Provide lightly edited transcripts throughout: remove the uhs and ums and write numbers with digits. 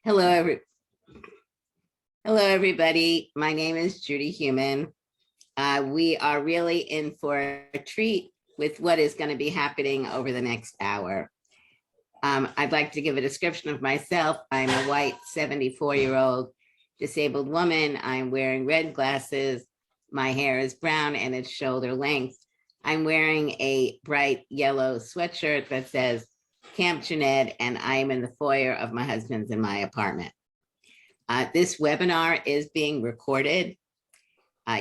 Hello, hello, everybody. My name is Judy Heumann. We are really in for a treat with what is going to be happening over the next hour. I'd like to give a description of myself. I'm a white 74-year-old disabled woman. I'm wearing red glasses. My hair is brown and it's shoulder length. I'm wearing a bright yellow sweatshirt that says Captioning, and I am in the foyer of my husband's in my apartment. This webinar is being recorded.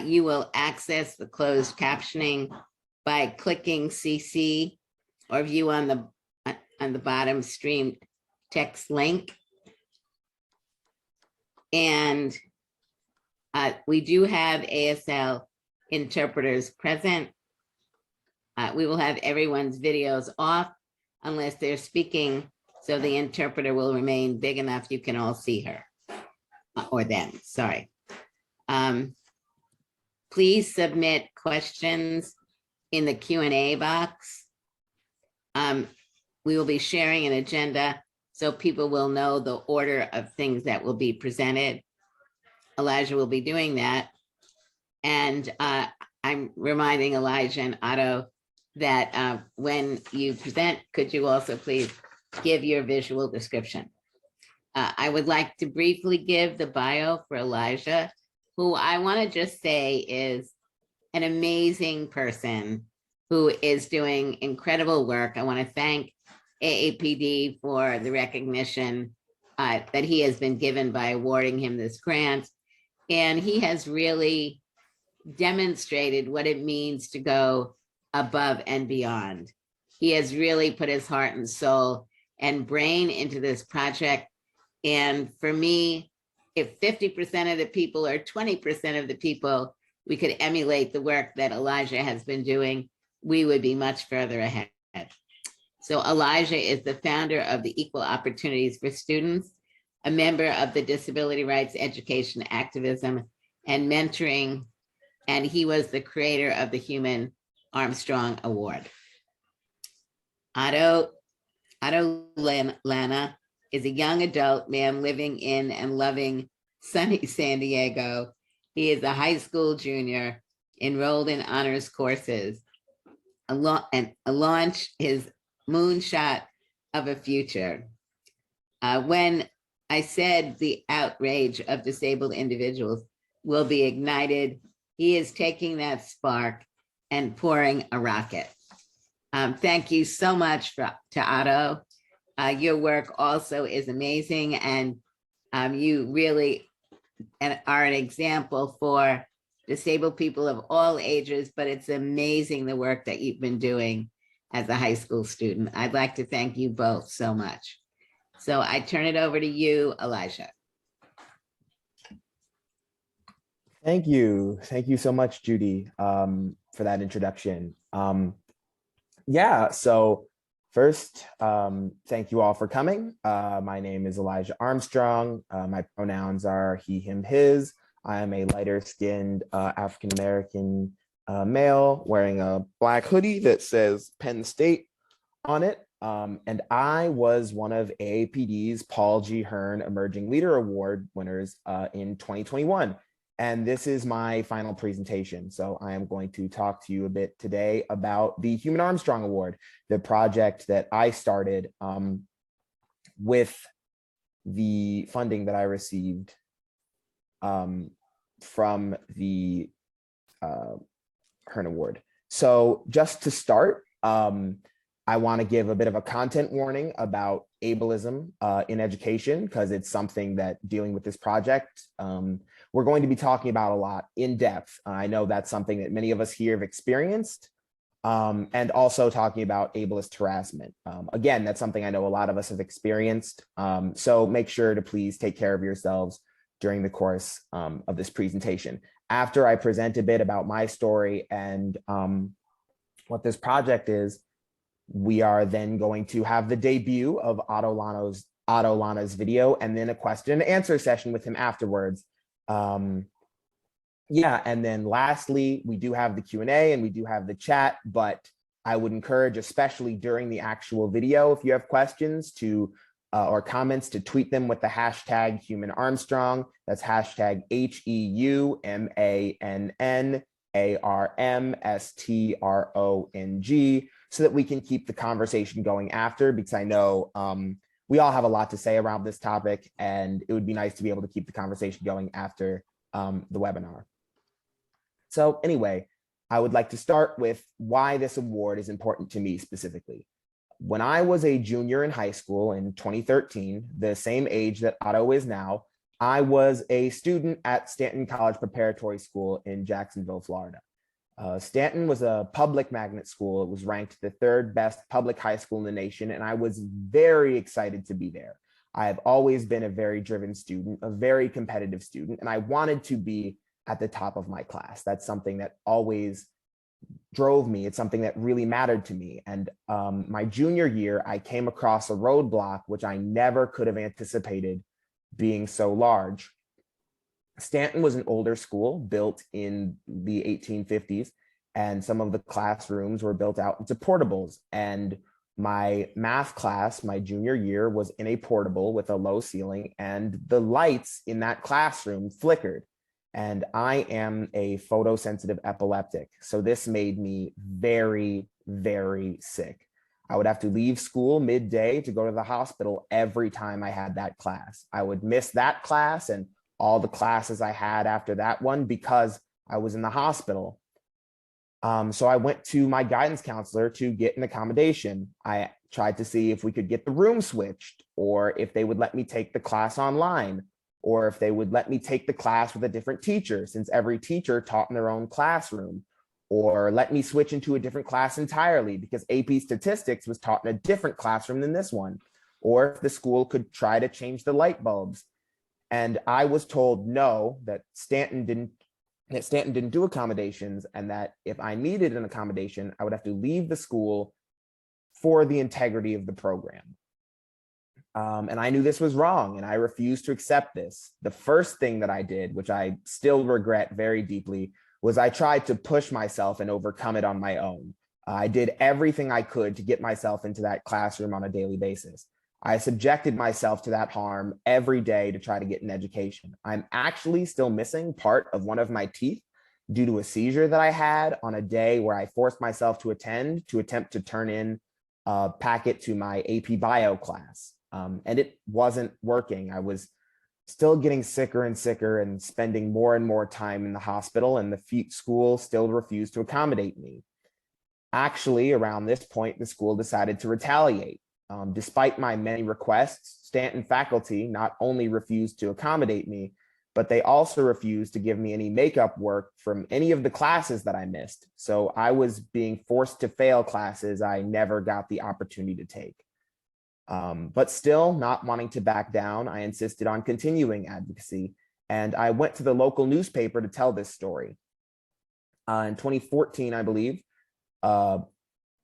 You will access the closed captioning by clicking CC or view on the bottom stream text link. And we do have ASL interpreters present. We will have everyone's videos off unless they're speaking, so the interpreter will remain big enough you can all see her, or them, sorry. Please submit questions in the Q&A box. We will be sharing an agenda so people will know the order of things that will be presented. Elijah will be doing that. And I'm reminding Elijah and Otto that when you present, could you also please give your visual description? I would like to briefly give the bio for Elijah, who I want to just say is an amazing person who is doing incredible work. I want to thank AAPD for the recognition that he has been given by awarding him this grant. And he has really demonstrated what it means to go above and beyond. He has really put his heart and soul and brain into this project. And for me, if 50% of the people or 20% of the people, we could emulate the work that Elijah has been doing, we would be much further ahead. So Elijah is the founder of the Equal Opportunities for Students, a member of the Disability Rights Education Activism and Mentoring, and he was the creator of the Heumann-Armstrong Award. Otto Lana is a young adult man living in and loving sunny San Diego. He is a high school junior enrolled in honors courses and launch his moonshot of a future. When I said the outrage of disabled individuals will be ignited, he is taking that spark and pouring a rocket. Thank you so much to Otto. Your work also is amazing, and you really are an example for disabled people of all ages, but it's amazing the work that you've been doing as a high school student. I'd like to thank you both so much. So I turn it over to you, Elijah. Thank you. Thank you so much, Judy, for that introduction. Yeah, so first, thank you all for coming. My name is Elijah Armstrong. My pronouns are he, him, his. I am a lighter skinned African-American male wearing a black hoodie that says Penn State on it. And I was one of AAPD's Paul G. Hearne Emerging Leader Award winners in 2021. And this is my final presentation. So I am going to talk to you a bit today about the Heumann-Armstrong Award, the project that I started with the funding that I received from the Hearne Award. So just to start, I want to give a bit of a content warning about ableism in education, because it's something that dealing with this project, we're going to be talking about a lot in depth. I know that's something that many of us here have experienced, and also talking about ableist harassment. Again, that's something I know a lot of us have experienced. So make sure to please take care of yourselves during the course of this presentation. After I present a bit about my story and what this project is, we are then going to have the debut of Otto Lana's video, and then a question and answer session with him afterwards. Yeah, and then lastly, we do have the Q&A and we do have the chat, but I would encourage, especially during the actual video, if you have questions, to or comments to tweet them with the hashtag Heumann-Armstrong. That's hashtag HEUMANNARMSTRONG, so that we can keep the conversation going after, because I know we all have a lot to say around this topic, and it would be nice to be able to keep the conversation going after the webinar. So anyway, I would like to start with why this award is important to me specifically. When I was a junior in high school in 2013, the same age that Otto is now, I was a student at Stanton College Preparatory School in Jacksonville, Florida. Stanton was a public magnet school. It was ranked the third best public high school in the nation, and I was very excited to be there. I have always been a very driven student, a very competitive student, and I wanted to be at the top of my class. That's something that always drove me. It's something that really mattered to me. And my junior year, I came across a roadblock, which I never could have anticipated being so large. Stanton was an older school built in the 1850s, and some of the classrooms were built out into portables. And my math class, my junior year, was in a portable with a low ceiling, and the lights in that classroom flickered. And I am a photosensitive epileptic. So this made me very, very sick. I would have to leave school midday to go to the hospital every time I had that class. I would miss that class and all the classes I had after that one because I was in the hospital. So I went to my guidance counselor to get an accommodation. I tried to see if we could get the room switched, or if they would let me take the class online, or if they would let me take the class with a different teacher, since every teacher taught in their own classroom, or let me switch into a different class entirely because AP Statistics was taught in a different classroom than this one, or if the school could try to change the light bulbs. And I was told no, that Stanton didn't do accommodations, and that if I needed an accommodation, I would have to leave the school for the integrity of the program. And I knew this was wrong, and I refused to accept this. The first thing that I did, which I still regret very deeply, was I tried to push myself and overcome it on my own. I did everything I could to get myself into that classroom on a daily basis. I subjected myself to that harm every day to try to get an education. I'm actually still missing part of one of my teeth due to a seizure that I had on a day where I forced myself to attend to attempt to turn in a packet to my AP Bio class. And it wasn't working. I was still getting sicker and sicker and spending more and more time in the hospital, and the school still refused to accommodate me. Actually, around this point, the school decided to retaliate. Despite my many requests, Stanton faculty not only refused to accommodate me, but they also refused to give me any makeup work from any of the classes that I missed. So I was being forced to fail classes I never got the opportunity to take. But still, not wanting to back down, I insisted on continuing advocacy, and I went to the local newspaper to tell this story. In 2014, I believe, a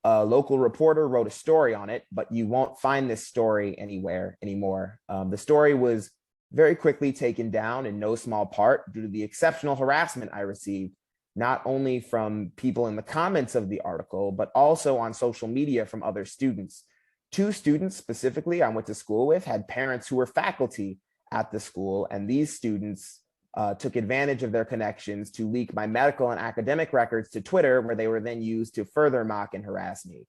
local reporter wrote a story on it, but you won't find this story anywhere anymore. The story was very quickly taken down, in no small part due to the exceptional harassment I received, not only from people in the comments of the article, but also on social media from other students. 2 students specifically I went to school with had parents who were faculty at the school, and these students took advantage of their connections to leak my medical and academic records to Twitter, where they were then used to further mock and harass me.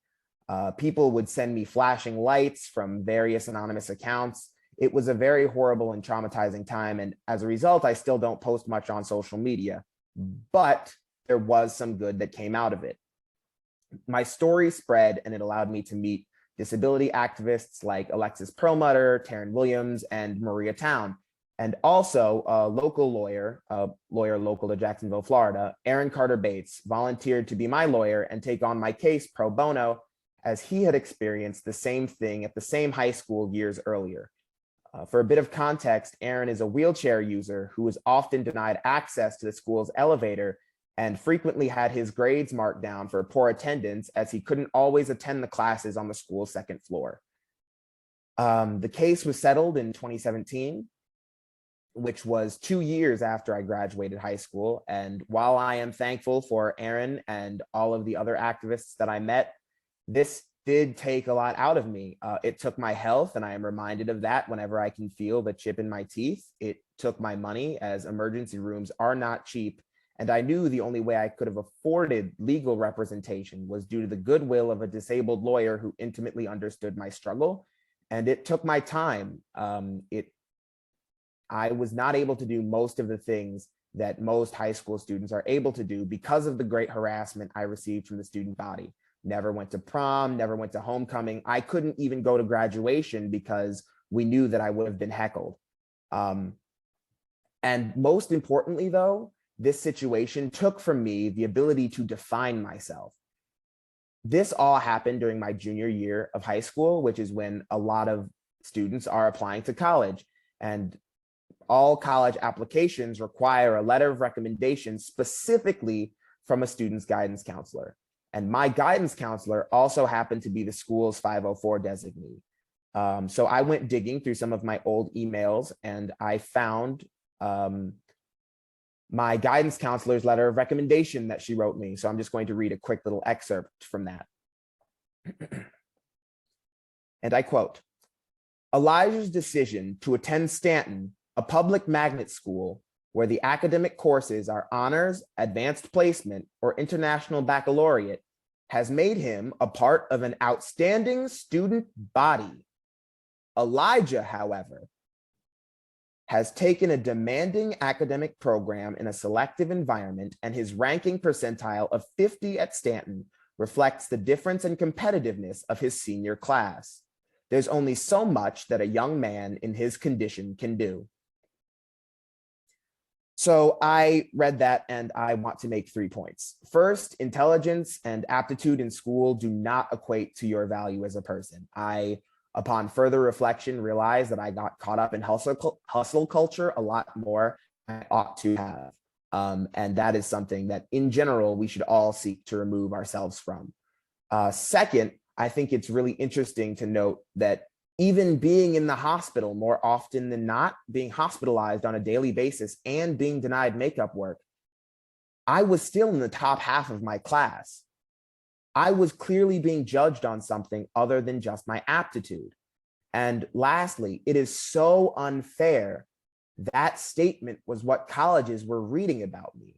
People would send me flashing lights from various anonymous accounts. It was a very horrible and traumatizing time, and as a result, I still don't post much on social media, but there was some good that came out of it. My story spread, and it allowed me to meet disability activists like Alexis Perlmutter, Taryn Williams, and Maria Town. And also a local lawyer local to Jacksonville, Florida, Aaron Carter Bates, volunteered to be my lawyer and take on my case pro bono, as he had experienced the same thing at the same high school years earlier. For a bit of context, Aaron is a wheelchair user who was often denied access to the school's elevator and frequently had his grades marked down for poor attendance, as he couldn't always attend the classes on the school's second floor. The case was settled in 2017, which was 2 years after I graduated high school. And while I am thankful for Aaron and all of the other activists that I met, this did take a lot out of me. It took my health, and I am reminded of that whenever I can feel the chip in my teeth. It took my money, as emergency rooms are not cheap. And I knew the only way I could have afforded legal representation was due to the goodwill of a disabled lawyer who intimately understood my struggle. And it took my time. I was not able to do most of the things that most high school students are able to do because of the great harassment I received from the student body. Never went to prom, never went to homecoming. I couldn't even go to graduation because we knew that I would have been heckled. And most importantly, though, this situation took from me the ability to define myself. This all happened during my junior year of high school, which is when a lot of students are applying to college. And all college applications require a letter of recommendation specifically from a student's guidance counselor. And my guidance counselor also happened to be the school's 504 designee. So I went digging through some of my old emails, and I found my guidance counselor's letter of recommendation that she wrote me. So I'm just going to read a quick little excerpt from that. And I quote, "Elijah's decision to attend Stanton, a public magnet school where the academic courses are honors, advanced placement, or international baccalaureate, has made him a part of an outstanding student body. Elijah, however, has taken a demanding academic program in a selective environment, and his ranking percentile of 50 at Stanton reflects the difference in competitiveness of his senior class. There's only so much that a young man in his condition can do." So I read that, and I want to make 3 points. First, intelligence and aptitude in school do not equate to your value as a person. Upon further reflection, realized that I got caught up in hustle culture a lot more than I ought to have. And that is something that in general, we should all seek to remove ourselves from. Second, I think it's really interesting to note that even being in the hospital more often than not, being hospitalized on a daily basis and being denied makeup work, I was still in the top half of my class. I was clearly being judged on something other than just my aptitude. And lastly, it is so unfair. That statement was what colleges were reading about me.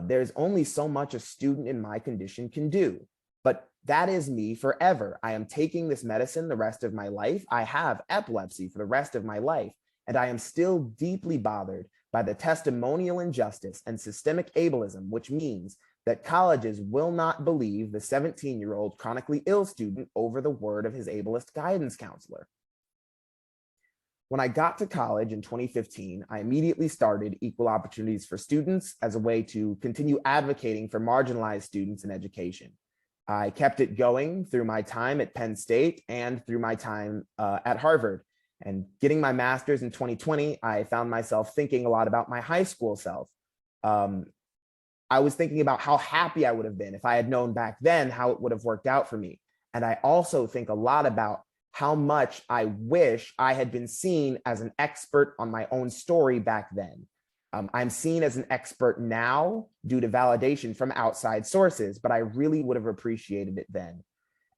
There's only so much a student in my condition can do, but that is me forever. I am taking this medicine the rest of my life. I have epilepsy for the rest of my life, and I am still deeply bothered by the testimonial injustice and systemic ableism, which means that colleges will not believe the 17-year-old chronically ill student over the word of his ableist guidance counselor. When I got to college in 2015, I immediately started Equal Opportunities for Students as a way to continue advocating for marginalized students in education. I kept it going through my time at Penn State and through my time at Harvard. And getting my master's in 2020, I found myself thinking a lot about my high school self. I was thinking about how happy I would have been if I had known back then how it would have worked out for me. And I also think a lot about how much I wish I had been seen as an expert on my own story back then. I'm seen as an expert now due to validation from outside sources, but I really would have appreciated it then.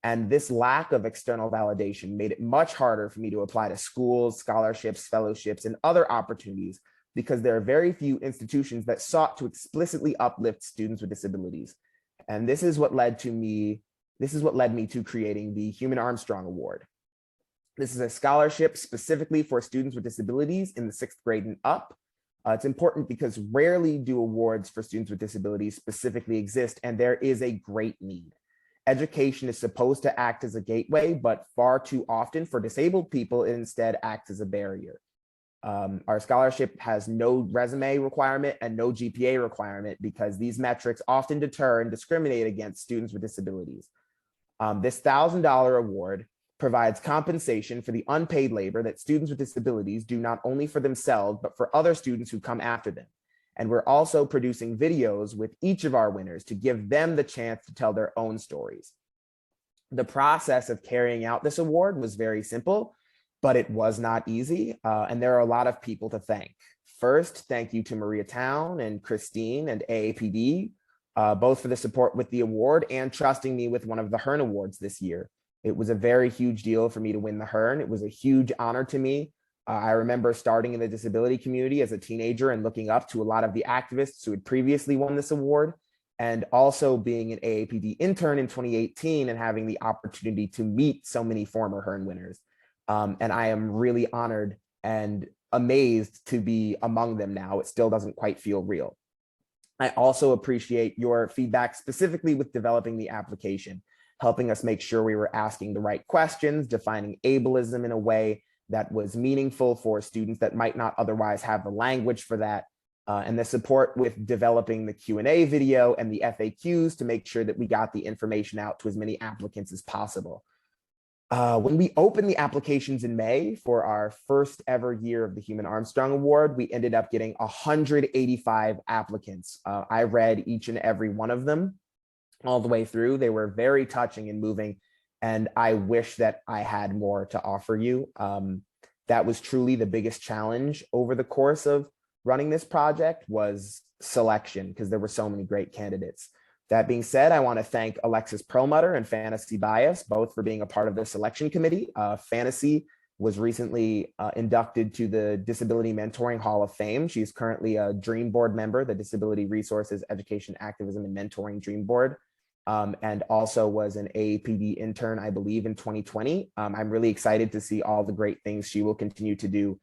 And this lack of external validation made it much harder for me to apply to schools, scholarships, fellowships, and other opportunities because there are very few institutions that sought to explicitly uplift students with disabilities. And this is what led me to creating the Heumann-Armstrong Award. This is a scholarship specifically for students with disabilities in the 6th grade and up. It's important because rarely do awards for students with disabilities specifically exist, and there is a great need. Education is supposed to act as a gateway, but far too often for disabled people, it instead acts as a barrier. Our scholarship has no resume requirement and no GPA requirement because these metrics often deter and discriminate against students with disabilities. This $1,000 award provides compensation for the unpaid labor that students with disabilities do not only for themselves, but for other students who come after them. And we're also producing videos with each of our winners to give them the chance to tell their own stories. The process of carrying out this award was very simple, but it was not easy. And there are a lot of people to thank. First, thank you to Maria Town and Christine and AAPD, both for the support with the award and trusting me with one of the Hearne Awards this year. It was a very huge deal for me to win the Hearne. It was a huge honor to me. I remember starting in the disability community as a teenager and looking up to a lot of the activists who had previously won this award, and also being an AAPD intern in 2018 and having the opportunity to meet so many former Hearne winners. And I am really honored and amazed to be among them now. It still doesn't quite feel real. I also appreciate your feedback specifically with developing the application, helping us make sure we were asking the right questions, defining ableism in a way that was meaningful for students that might not otherwise have the language for that, and the support with developing the Q&A video and the FAQs to make sure that we got the information out to as many applicants as possible. When we opened the applications in May for our first ever year of the Heumann-Armstrong Award, we ended up getting 185 applicants. I read each and every one of them all the way through. They were very touching and moving, and I wish that I had more to offer you. That was truly the biggest challenge over the course of running this project, was selection, because there were so many great candidates. That being said, I want to thank Alexis Perlmutter and Fantasy Bias, both for being a part of the selection committee. Fantasy was recently inducted to the Disability Mentoring Hall of Fame. She's currently a Dream Board member, the Disability Resources, Education, Activism, and Mentoring Dream Board, and also was an AAPD intern, I believe, in 2020. I'm really excited to see all the great things she will continue to do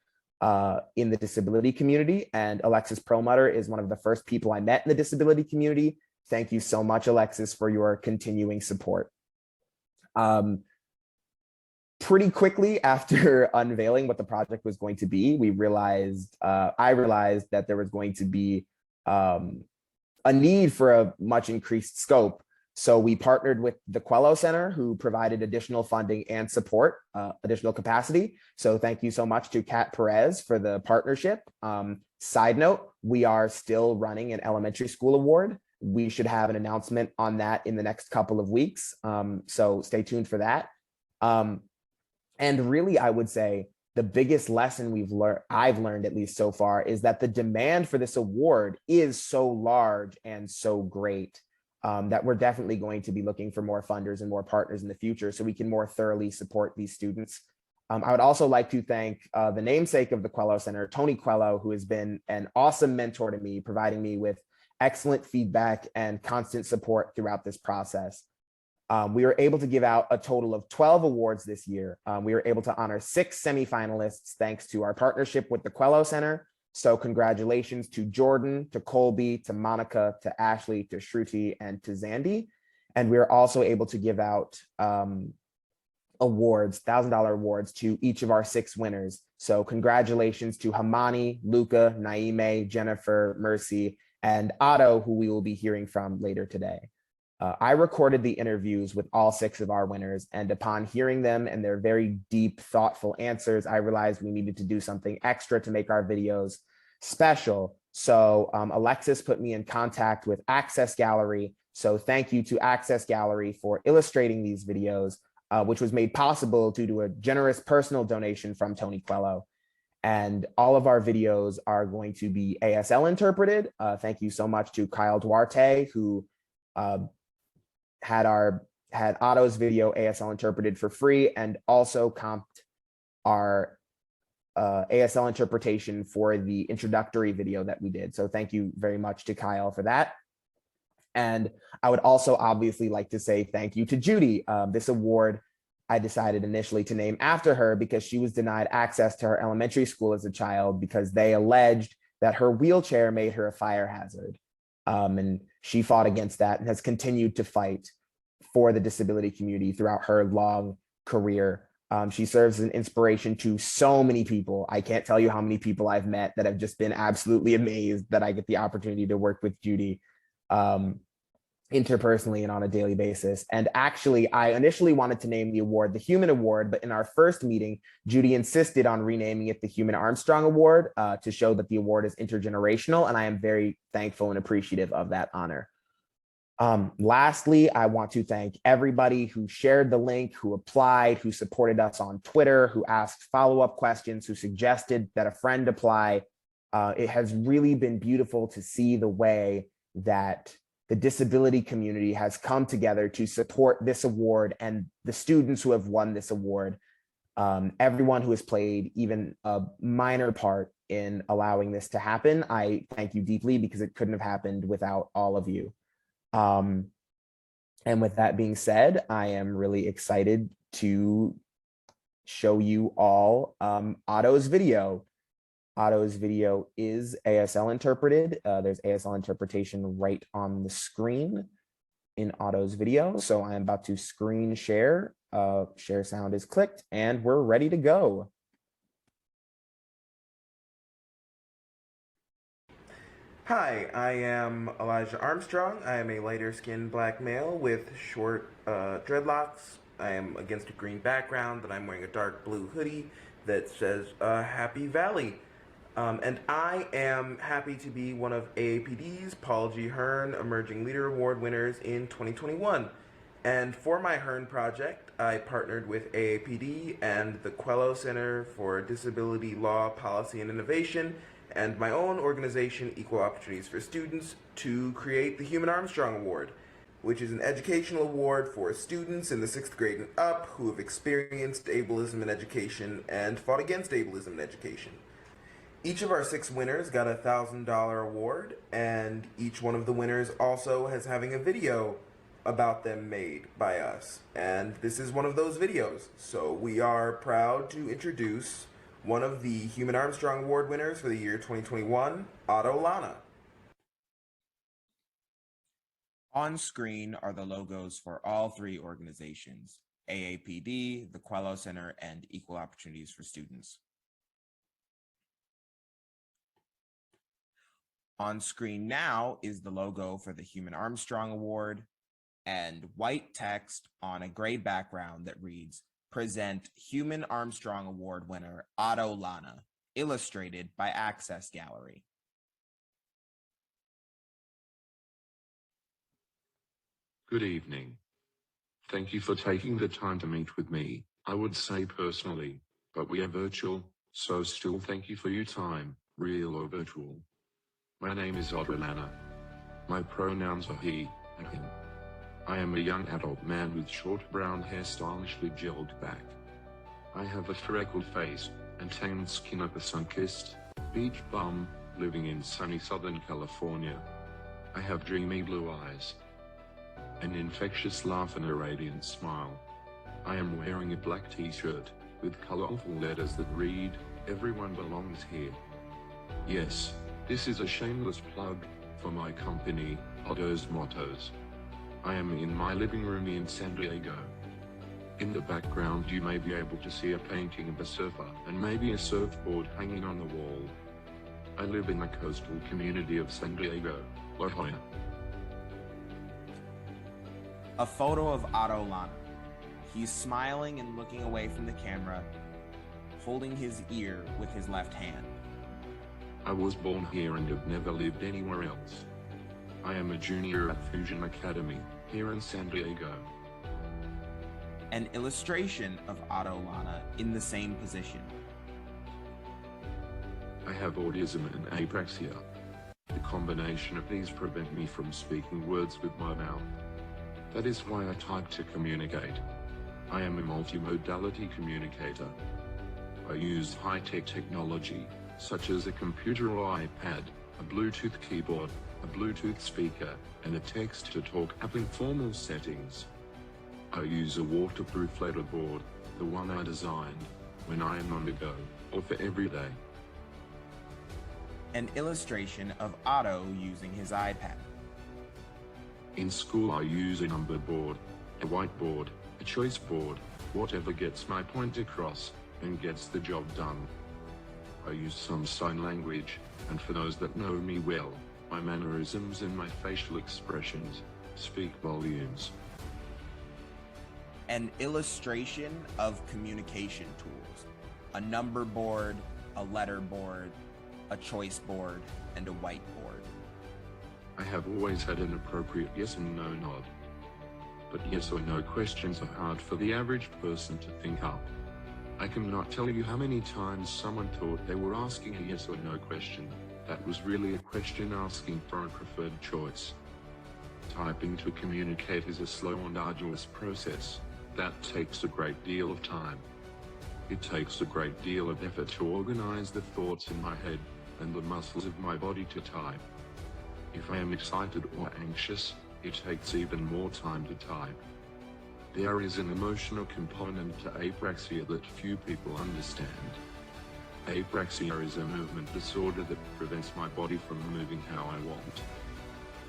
in the disability community. And Alexis Perlmutter is one of the first people I met in the disability community. Thank you so much, Alexis, for your continuing support. Pretty quickly after unveiling what the project was going to be, I realized that there was going to be a need for a much increased scope. So we partnered with the Quello Center, who provided additional funding and support, additional capacity. So thank you so much to Kat Perez for the partnership. Side note, we are still running an elementary school award. We should have an announcement on that in the next couple of weeks. So stay tuned for that. And really, I would say the biggest lesson I've learned, at least so far, is that the demand for this award is so large and so great that we're definitely going to be looking for more funders and more partners in the future so we can more thoroughly support these students. I would also like to thank the namesake of the Quello Center, Tony Quello, who has been an awesome mentor to me, providing me with excellent feedback and constant support throughout this process. We were able to give out a total of 12 awards this year. We were able to honor 6 semifinalists thanks to our partnership with the Quello Center. So congratulations to Jordan, to Colby, to Monica, to Ashley, to Shruti, and to Zandy. And we were also able to give out awards, $1,000 awards to each of our 6 winners. So congratulations to Hamani, Luca, Naime, Jennifer, Mercy, and Otto, who we will be hearing from later today. I recorded the interviews with all 6 of our winners, and upon hearing them and their very deep, thoughtful answers, I realized we needed to do something extra to make our videos special. So Alexis put me in contact with Access Gallery. So thank you to Access Gallery for illustrating these videos, which was made possible due to a generous personal donation from Tony Quello. And all of our videos are going to be ASL interpreted. Thank you so much to Kyle Duarte, who had Otto's video ASL interpreted for free and also comped our ASL interpretation for the introductory video that we did. So thank you very much to Kyle for that. And I would also obviously like to say thank you to Judy. This award I decided initially to name after her because she was denied access to her elementary school as a child because they alleged that her wheelchair made her a fire hazard. And she fought against that and has continued to fight for the disability community throughout her long career. She serves as an inspiration to so many people. I can't tell you how many people I've met that have just been absolutely amazed that I get the opportunity to work with Judy interpersonally and on a daily basis. And actually, I initially wanted to name the award the Heumann Award, but in our first meeting, Judy insisted on renaming it the Heumann-Armstrong Award to show that the award is intergenerational, and I am very thankful and appreciative of that honor. Lastly, I want to thank everybody who shared the link, who applied, who supported us on Twitter, who asked follow-up questions, who suggested that a friend apply. It has really been beautiful to see the way that the disability community has come together to support this award and the students who have won this award. Everyone who has played even a minor part in allowing this to happen, I thank you deeply, because it couldn't have happened without all of you. And with that being said, I am really excited to show you all Otto's video. Otto's video is ASL interpreted. There's ASL interpretation right on the screen in Otto's video. So I'm about to screen share. Share sound is clicked and we're ready to go. Hi, I am Elijah Armstrong. I am a lighter skinned black male with short dreadlocks. I am against a green background, and I'm wearing a dark blue hoodie that says Happy Valley. And I am happy to be one of AAPD's Paul G. Hearne Emerging Leader Award winners in 2021. And for my Hearne project, I partnered with AAPD and the Quello Center for Disability Law, Policy, and Innovation, and my own organization, Equal Opportunities for Students, to create the Heumann-Armstrong Award, which is an educational award for students in the 6th grade and up who have experienced ableism in education and fought against ableism in education. Each of our 6 winners got a $1,000 award, and each one of the winners also has having a video about them made by us. And this is one of those videos. So we are proud to introduce one of the Heumann-Armstrong Award winners for the year 2021, Otto Lana. On screen are the logos for all 3 organizations, AAPD, the Quello Center, and Equal Opportunities for Students. On screen now is the logo for the Heumann-Armstrong Award and white text on a gray background that reads, "Present Heumann-Armstrong Award winner Otto Lana, illustrated by Access Gallery." Good evening. Thank you for taking the time to meet with me. I would say personally, but we are virtual, so still thank you for your time, real or virtual. My name is Otto Lana. My pronouns are he and him. I am a young adult man with short brown hair stylishly gelled back. I have a freckled face and tanned skin of a sun-kissed beach bum living in sunny Southern California. I have dreamy blue eyes, an infectious laugh and a radiant smile. I am wearing a black t-shirt with colorful letters that read, "Everyone belongs here." Yes, this is a shameless plug for my company, Otto's Mottos. I am in my living room in San Diego. In the background you may be able to see a painting of a surfer and maybe a surfboard hanging on the wall. I live in the coastal community of San Diego, La Jolla. A photo of Otto Lana. He's smiling and looking away from the camera, holding his ear with his left hand. I was born here and have never lived anywhere else. I am a junior at Fusion Academy, here in San Diego. An illustration of Otto Lana in the same position. I have autism and apraxia. The combination of these prevent me from speaking words with my mouth. That is why I type to communicate. I am a multimodality communicator. I use high-tech technology, such as a computer or iPad, a Bluetooth keyboard, a Bluetooth speaker, and a text-to-talk app in formal settings. I use a waterproof letterboard, the one I designed, when I am on the go, or for every day. An illustration of Otto using his iPad. In school I use a number board, a whiteboard, a choice board, whatever gets my point across, and gets the job done. I use some sign language, and for those that know me well, my mannerisms and my facial expressions speak volumes. An illustration of communication tools. A number board, a letter board, a choice board, and a whiteboard. I have always had an appropriate yes and no nod. But yes or no questions are hard for the average person to think up. I cannot tell you how many times someone thought they were asking a yes or no question that was really a question asking for a preferred choice. Typing to communicate is a slow and arduous process that takes a great deal of time. It takes a great deal of effort to organize the thoughts in my head and the muscles of my body to type. If I am excited or anxious, it takes even more time to type. There is an emotional component to apraxia that few people understand. Apraxia is a movement disorder that prevents my body from moving how I want.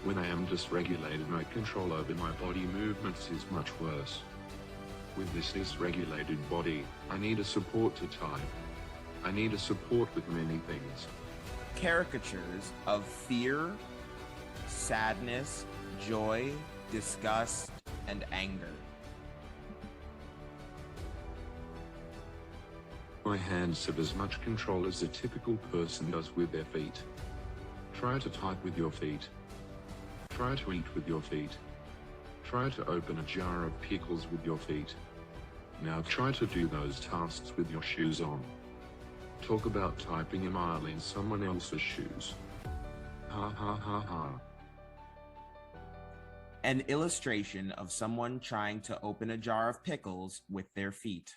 When I am dysregulated, my control over my body movements is much worse. With this dysregulated body, I need a support to type. I need a support with many things. Caricatures of fear, sadness, joy, disgust, and anger. My hands have as much control as a typical person does with their feet. Try to type with your feet. Try to eat with your feet. Try to open a jar of pickles with your feet. Now try to do those tasks with your shoes on. Talk about typing a mile in someone else's shoes. Ha ha ha ha. An illustration of someone trying to open a jar of pickles with their feet.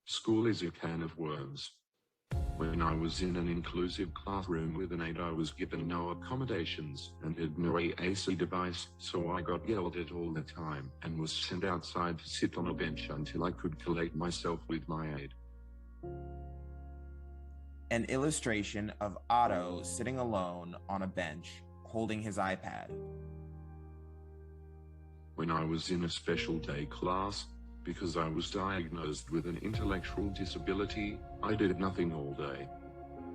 School is a can of worms. When I was in an inclusive classroom with an aide, I was given no accommodations and had no AC device, so I got yelled at all the time and was sent outside to sit on a bench until I could collate myself with my aide. An illustration of Otto sitting alone on a bench, holding his iPad. When I was in a special day class, because I was diagnosed with an intellectual disability, I did nothing all day.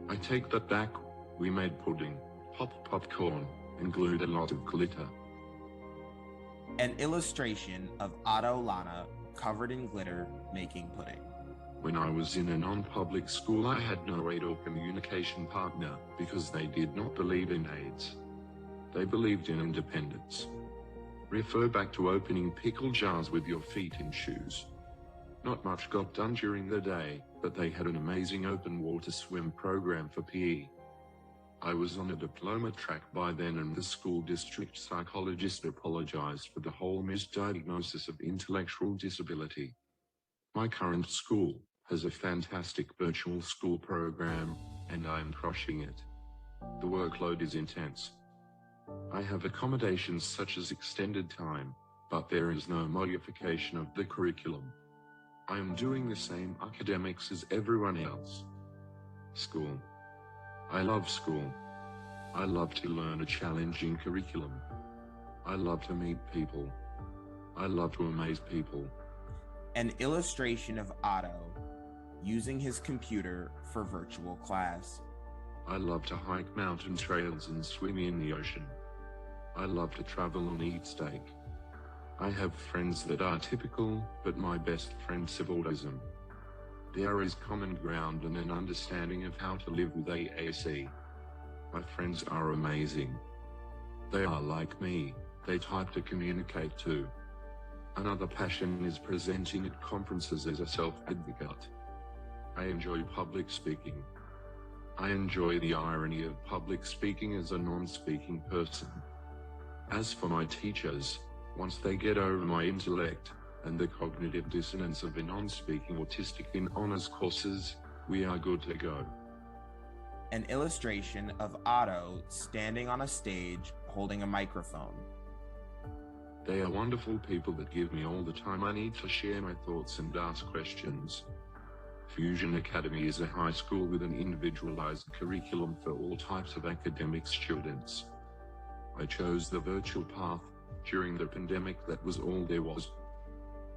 I take that back. We made pudding, popped popcorn, and glued a lot of glitter. An illustration of Otto Lana covered in glitter making pudding. When I was in a non-public school, I had no aide or communication partner because they did not believe in aides. They believed in independence. Refer back to opening pickle jars with your feet in shoes. Not much got done during the day, but they had an amazing open water swim program for PE. I was on a diploma track by then, and the school district psychologist apologized for the whole misdiagnosis of intellectual disability. My current school has a fantastic virtual school program, and I am crushing it. The workload is intense. I have accommodations such as extended time, but there is no modification of the curriculum. I am doing the same academics as everyone else. School. I love school. I love to learn a challenging curriculum. I love to meet people. I love to amaze people. An illustration of Otto using his computer for virtual class. I love to hike mountain trails and swim in the ocean. I love to travel and eat steak. I have friends that are typical, but my best friends have autism. There is common ground and an understanding of how to live with AAC. My friends are amazing. They are like me, they type to communicate too. Another passion is presenting at conferences as a self-advocate. I enjoy public speaking. I enjoy the irony of public speaking as a non-speaking person. As for my teachers, once they get over my intellect and the cognitive dissonance of a non-speaking autistic in honors courses, we are good to go. An illustration of Otto standing on a stage holding a microphone. They are wonderful people that give me all the time I need to share my thoughts and ask questions. Fusion Academy is a high school with an individualized curriculum for all types of academic students. I chose the virtual path. During the pandemic, that was all there was.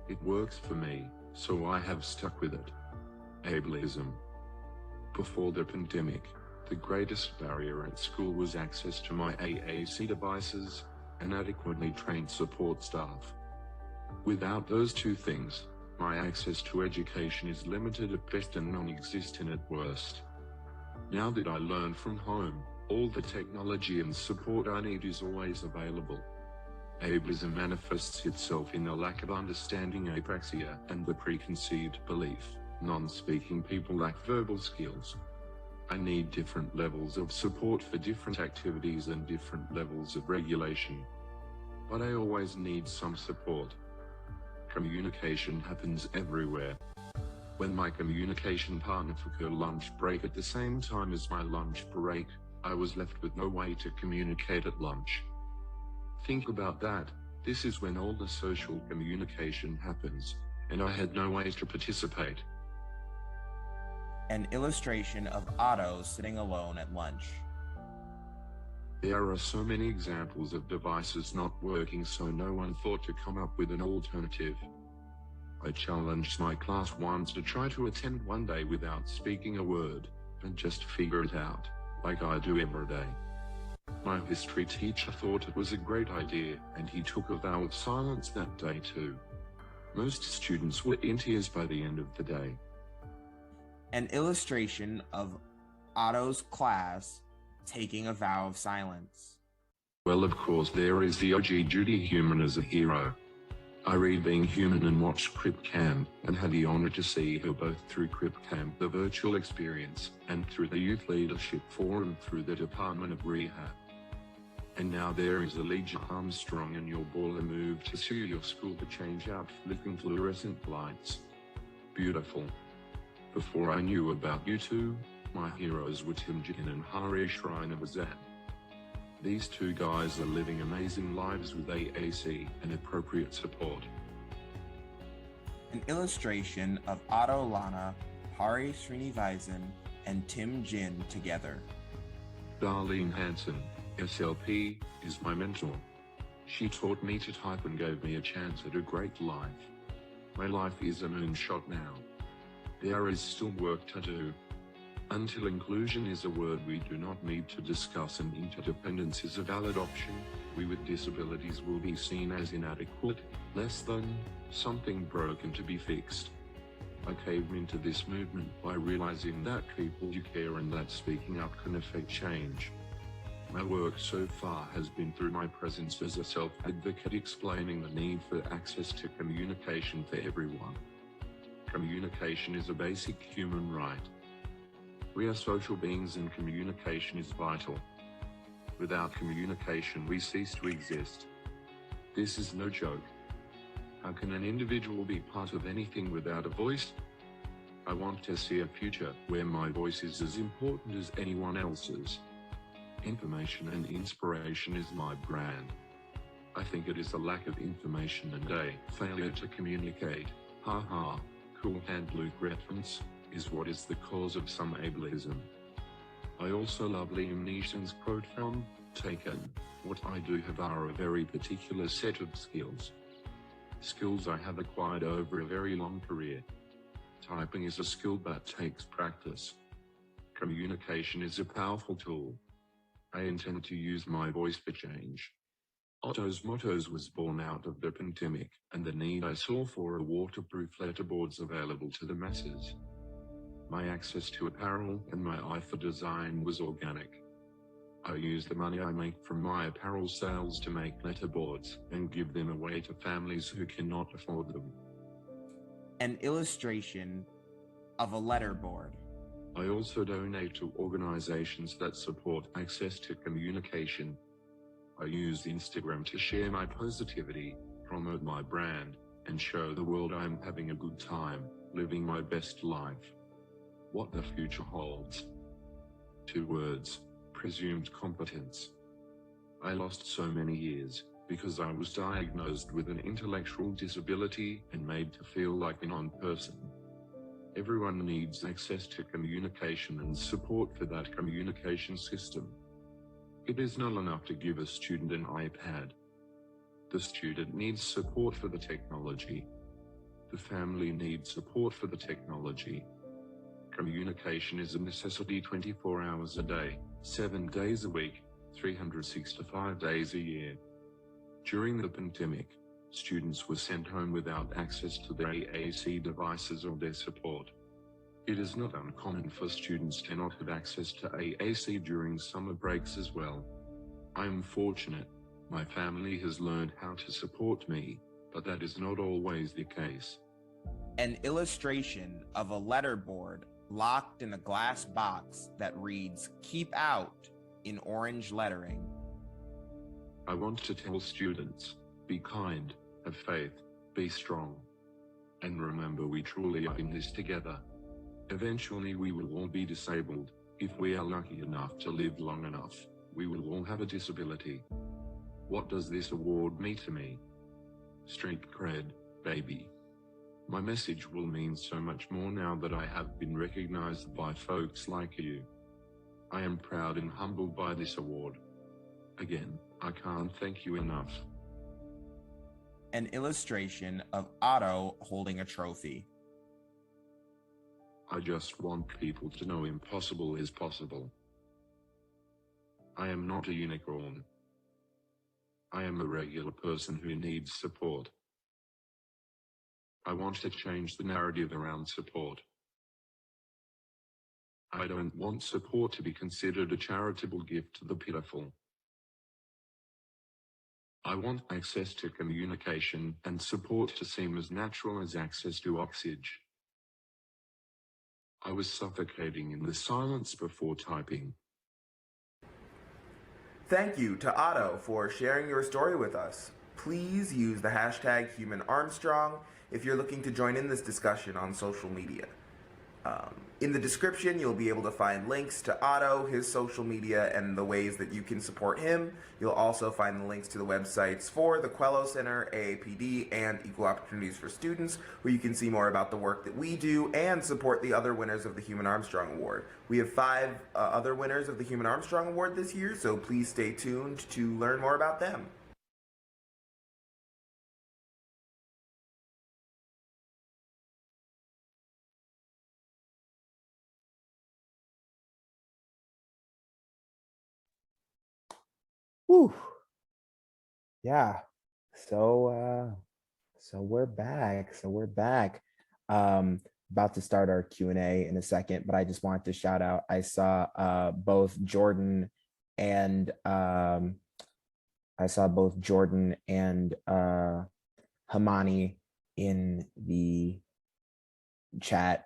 It works for me, so I have stuck with it. Ableism. Before the pandemic, the greatest barrier at school was access to my AAC devices and adequately trained support staff. Without those two things, my access to education is limited at best and non-existent at worst. Now that I learn from home, all the technology and support I need is always available. Ableism manifests itself in the lack of understanding apraxia and the preconceived belief non-speaking people lack verbal skills. I need different levels of support for different activities and different levels of regulation. But I always need some support. Communication happens everywhere. When my communication partner took her lunch break at the same time as my lunch break, I was left with no way to communicate at lunch. Think about that. This is when all the social communication happens, and I had no way to participate. An illustration of Otto sitting alone at lunch. There are so many examples of devices not working, so no one thought to come up with an alternative. I challenged my class once to try to attend one day without speaking a word, and just figure it out, like I do every day. My history teacher thought it was a great idea, and he took a vow of silence that day too. Most students were in tears by the end of the day. An illustration of Otto's class taking a vow of silence. Well, of course, there is the OG Judy Heumann as a hero. I read Being Human and watched Crip Camp, and had the honor to see her both through Crip Camp, the virtual experience, and through the Youth Leadership Forum through the Department of Rehab. And now there is Heumann-Armstrong, and your baller moved to sue your school to change out flickering fluorescent lights. Beautiful. Before I knew about you two, my heroes were Tim Jin and Hearne Emerging. These two guys are living amazing lives with AAC and appropriate support. An illustration of Otto Lana, Hari Srinivasan, and Tim Jin together. Darlene Hanson, SLP, is my mentor. She taught me to type and gave me a chance at a great life. My life is a moonshot now. There is still work to do. Until inclusion is a word we do not need to discuss and interdependence is a valid option, we with disabilities will be seen as inadequate, less than, something broken to be fixed. I came into this movement by realizing that people do care and that speaking up can affect change. My work so far has been through my presence as a self-advocate explaining the need for access to communication for everyone. Communication is a basic human right. We are social beings and communication is vital. Without communication we cease to exist. This is no joke. How can an individual be part of anything without a voice? I want to see a future where my voice is as important as anyone else's. Information and inspiration is my brand. I think it is a lack of information and a failure to communicate. Haha, cool hand Luke reference, is what is the cause of some ableism. I also love Liam Neeson's quote from Taken, what I do have are a very particular set of skills. Skills I have acquired over a very long career. Typing is a skill that takes practice. Communication is a powerful tool. I intend to use my voice for change. Otto's Mottos was born out of the pandemic and the need I saw for a waterproof letterboards available to the masses. My access to apparel and my eye for design was organic. I use the money I make from my apparel sales to make letterboards and give them away to families who cannot afford them. An illustration of a letterboard. I also donate to organizations that support access to communication. I use Instagram to share my positivity, promote my brand, and show the world I'm having a good time, living my best life. What the future holds. 2 words, presumed competence. I lost so many years because I was diagnosed with an intellectual disability and made to feel like a non-person. Everyone needs access to communication and support for that communication system. It is not enough to give a student an iPad. The student needs support for the technology. The family needs support for the technology. Communication is a necessity 24 hours a day, 7 days a week, 365 days a year. During the pandemic, students were sent home without access to their AAC devices or their support. It is not uncommon for students to not have access to AAC during summer breaks as well. I am fortunate, my family has learned how to support me, but that is not always the case. An illustration of a letterboard locked in a glass box that reads "Keep Out" in orange lettering. I want to tell students, be kind, have faith, be strong. And remember, we truly are in this together. Eventually we will all be disabled. If we are lucky enough to live long enough, we will all have a disability. What does this award mean to me? Street cred, baby. My message will mean so much more now that I have been recognized by folks like you. I am proud and humbled by this award. Again, I can't thank you enough. An illustration of Otto holding a trophy. I just want people to know impossible is possible. I am not a unicorn. I am a regular person who needs support. I want to change the narrative around support. I don't want support to be considered a charitable gift to the pitiful. I want access to communication and support to seem as natural as access to oxygen. I was suffocating in the silence before typing. Thank you to Otto for sharing your story with us. Please use the hashtag Heumann-Armstrong if you're looking to join in this discussion on social media. In the description, you'll be able to find links to Otto, his social media, and the ways that you can support him. You'll also find the links to the websites for the Quello Center, AAPD, and Equal Opportunities for Students, where you can see more about the work that we do and support the other winners of the Heumann-Armstrong Award. We have 5 other winners of the Heumann-Armstrong Award this year, so please stay tuned to learn more about them. Whew. Yeah. So we're back. About to start our Q&A in a second, but I just wanted to shout out. I saw both Jordan and Hamani in the chat.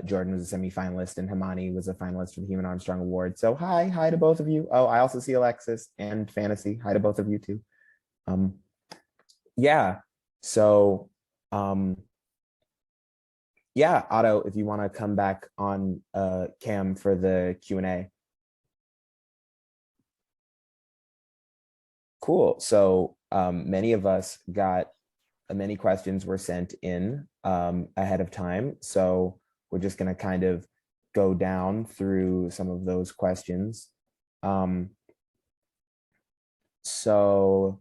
Jordan was a semifinalist and Heumann was a finalist for the Heumann-Armstrong Award. So hi to both of you. Oh, I also see Alexis and Fantasy. Hi to both of you too. Yeah. So yeah, Otto, if you want to come back on cam for the Q&A. Cool. So many of us got many questions were sent in ahead of time. So we're just going to kind of go down through some of those questions. So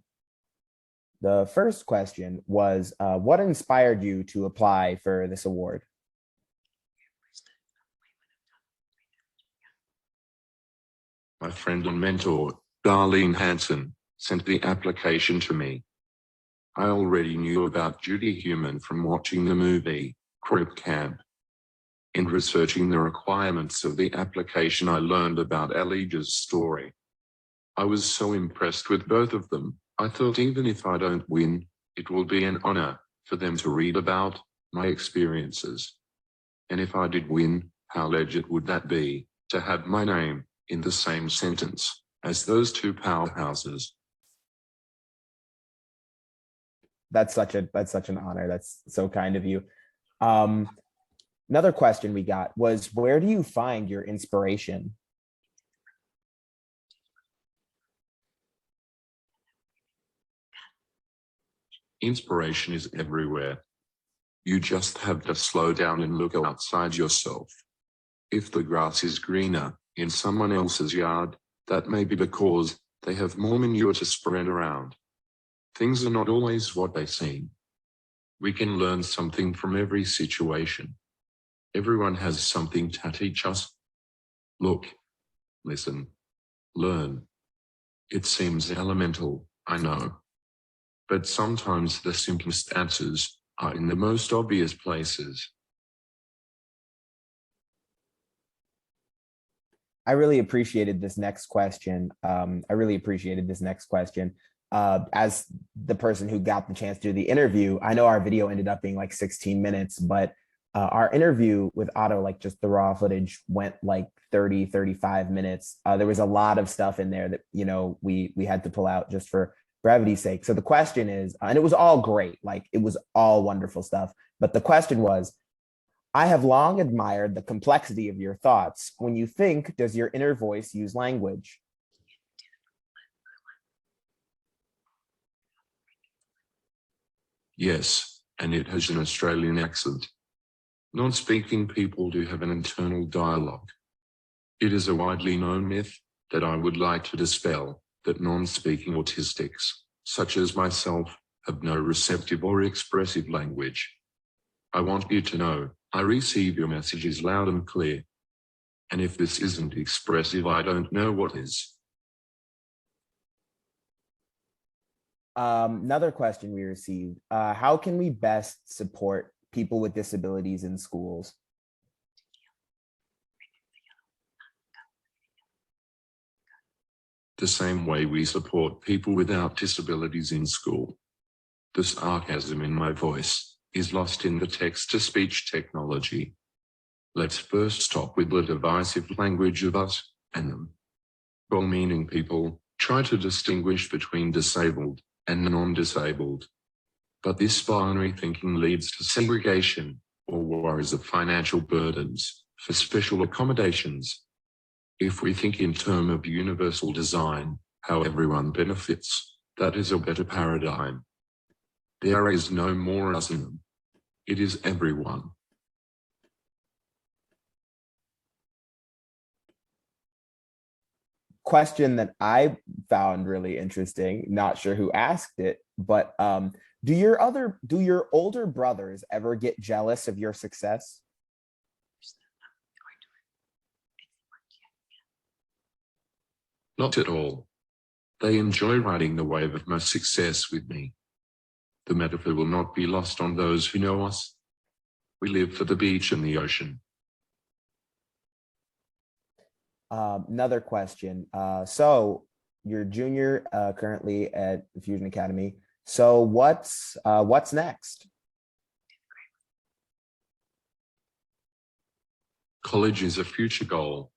the first question was, what inspired you to apply for this award? My friend and mentor, Darlene Hanson, sent the application to me. I already knew about Judy Heumann from watching the movie Crip Camp. In researching the requirements of the application, I learned about Elijah's story. I was so impressed with both of them. I thought even if I don't win, it will be an honor for them to read about my experiences. And if I did win, how legit would that be to have my name in the same sentence as those two powerhouses? That's such an honor. That's so kind of you. Another question we got was, where do you find your inspiration? Inspiration is everywhere. You just have to slow down and look outside yourself. If the grass is greener in someone else's yard, that may be because they have more manure to spread around. Things are not always what they seem. We can learn something from every situation. Everyone has something to teach us. Look, listen, learn. It seems elemental, I know. But sometimes the simplest answers are in the most obvious places. I really appreciated this next question. As the person who got the chance to do the interview, I know our video ended up being like 16 minutes, but our interview with Otto, like just the raw footage went like 30, 35 minutes. There was a lot of stuff in there that, we had to pull out just for brevity's sake. So the question is, and it was all great, like it was all wonderful stuff. But the question was, I have long admired the complexity of your thoughts. When you think, does your inner voice use language? Yes, and it has an Australian accent. Non-speaking people do have an internal dialogue. It is a widely known myth that I would like to dispel, that non-speaking autistics, such as myself, have no receptive or expressive language. I want you to know, I receive your messages loud and clear. And if this isn't expressive, I don't know what is. Another question we received, how can we best support people with disabilities in schools? The same way we support people without disabilities in school. The sarcasm in my voice is lost in the text-to-speech technology. Let's first stop with the divisive language of us and them. Well-meaning people try to distinguish between disabled and non-disabled. But this binary thinking leads to segregation or worries of financial burdens for special accommodations. If we think in terms of universal design, how everyone benefits, that is a better paradigm. There is no more us in them. It is everyone. Question that I found really interesting, not sure who asked it, but do your older brothers ever get jealous of your success? Not at all. They enjoy riding the wave of my success with me. The metaphor will not be lost on those who know us. We live for the beach and the ocean. Another question. So you're junior currently at Fusion Academy. So what's next? College is a future goal.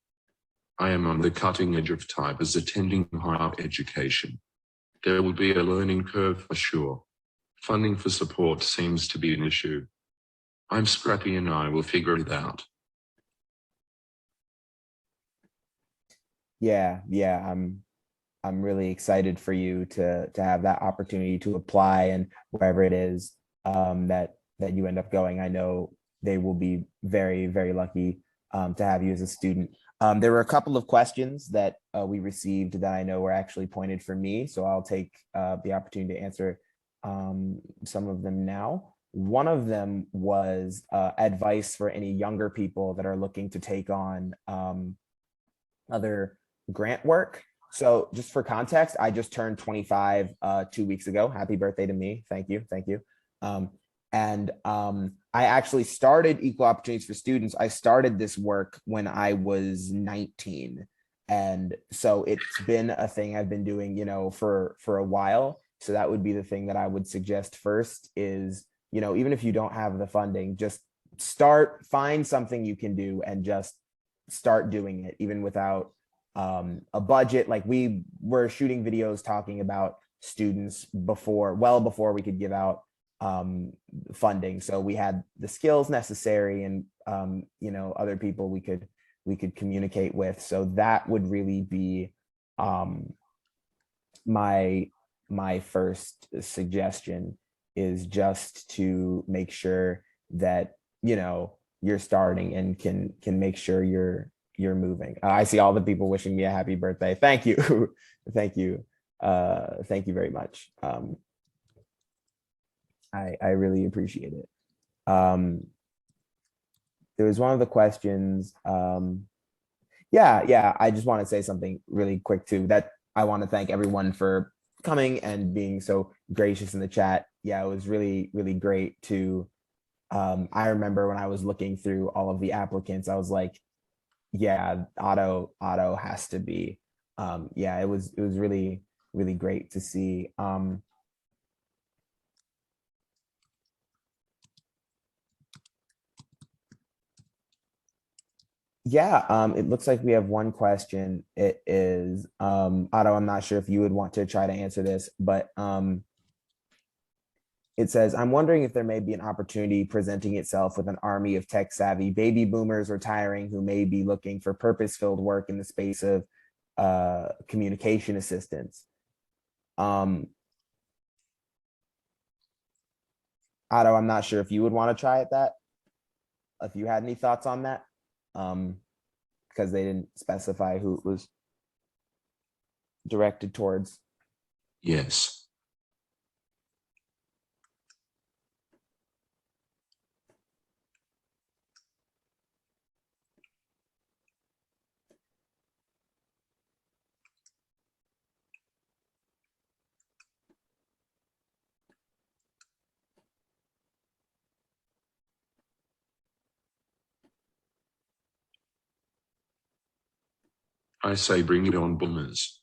I am on the cutting edge of type as attending higher education. There will be a learning curve for sure. Funding for support seems to be an issue. I'm scrappy and I will figure it out. Yeah, I'm really excited for you to have that opportunity to apply, and wherever it is that you end up going, I know they will be very, very lucky to have you as a student. There were a couple of questions that we received that I know were actually pointed for me, so I'll take the opportunity to answer some of them now. One of them was advice for any younger people that are looking to take on other grant work. So just for context, I just turned 25 2 weeks ago. Happy birthday to me. Thank you. Thank you. I actually started Equal Opportunities for Students. I started this work when I was 19. And so it's been a thing I've been doing, for a while. So that would be the thing that I would suggest first is, even if you don't have the funding, just find something you can do and just start doing it, even without a budget. Like we were shooting videos talking about students well before we could give out funding. So we had the skills necessary and other people we could communicate with. So that would really be my first suggestion, is just to make sure that you're starting and can make sure you're moving. I see all the people wishing me a happy birthday. Thank you. Thank you. Thank you very much. I really appreciate it. There was one of the questions. Yeah, I just want to say something really quick too, that I want to thank everyone for coming and being so gracious in the chat. Yeah, it was really, really great to, I remember when I was looking through all of the applicants, I was like, yeah, Otto has to be. Yeah, it was really, really great to see. Yeah, it looks like we have one question. It is, Otto, I'm not sure if you would want to try to answer this, but it says, I'm wondering if there may be an opportunity presenting itself with an army of tech savvy baby boomers retiring who may be looking for purpose-filled work in the space of communication assistance. Otto, I'm not sure if you would want to try at that, if you had any thoughts on that, because they didn't specify who it was directed towards. Yes. I say bring it on, boomers.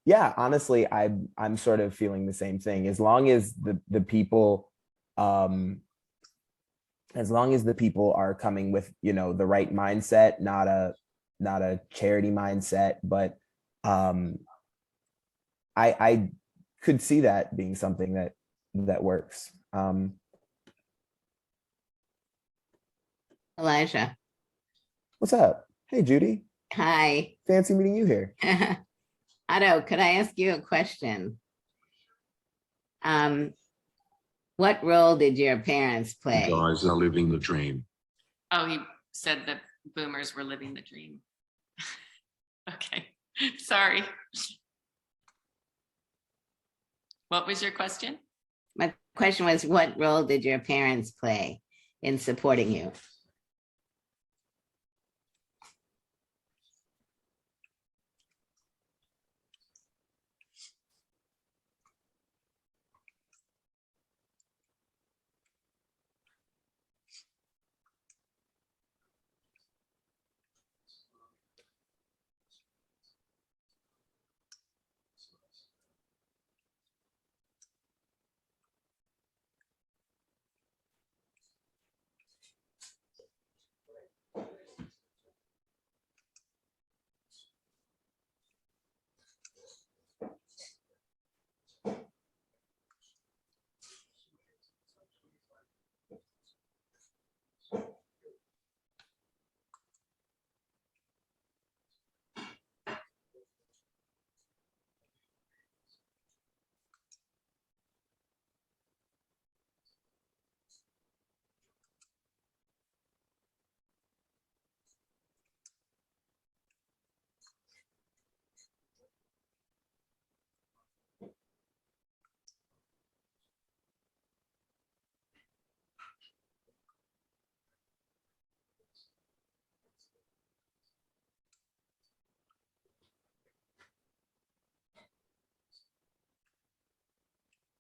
Yeah, honestly, I'm sort of feeling the same thing. As long as the people, as long as the people are coming with, you know, the right mindset, not a charity mindset, but I could see that being something that works. Elijah, What's up? Hey, Judy. hi. Fancy meeting you here. Otto, could I ask you a question? What role did your parents You play? guys are living the dream. Oh, he said that boomers were living the dream. Okay, sorry. What was your question? My question was, what role did your parents play in supporting you?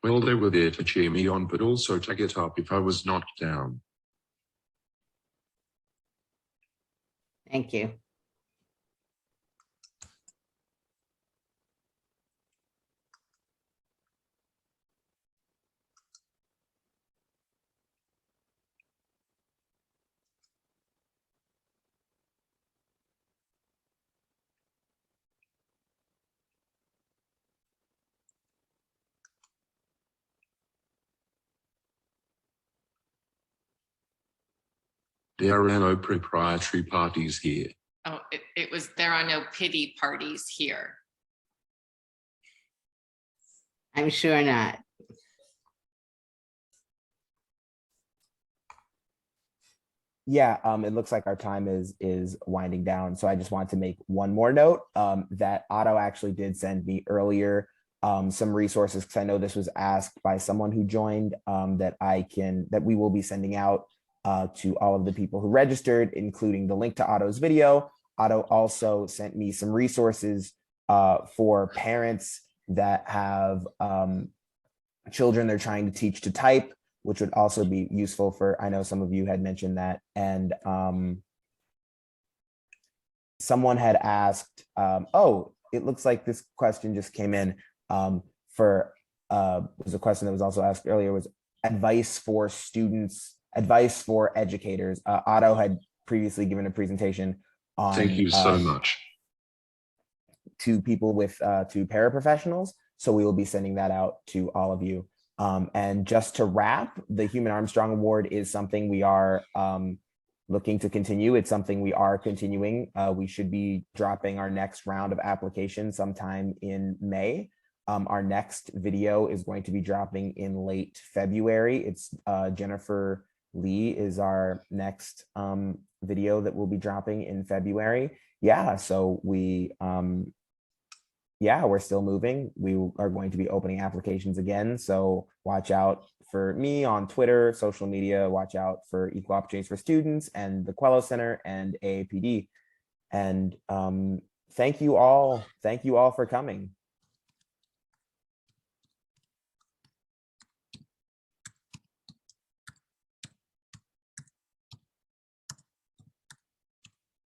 Well, they were there to cheer me on, but also to get up if I was knocked down. Thank you. There are no proprietary parties here. Oh, it was, there are no pity parties here. I'm sure not. Yeah, it looks like our time is winding down. So I just want to make one more note that Otto actually did send me earlier some resources, because I know this was asked by someone who joined, that we will be sending out to all of the people who registered, including the link to Otto's video. Otto also sent me some resources for parents that have children they're trying to teach to type, which would also be useful for, I know some of you had mentioned that. And someone had asked, oh, it looks like this question just came in was a question that was also asked earlier, was advice for students, advice for educators. Otto had previously given a presentation on Thank you so much. to people with to paraprofessionals. So we will be sending that out to all of you. And just to wrap, the Heumann-Armstrong Award is something we are looking to continue. It's something we are continuing. We should be dropping our next round of applications sometime in May. Our next video is going to be dropping in late February. It's Jennifer Lee is our next video that will be dropping in February. Yeah, so we're still moving. We are going to be opening applications again. So watch out for me on Twitter, social media, watch out for Equal Opportunities for Students and the Quello Center and AAPD. And thank you all for coming.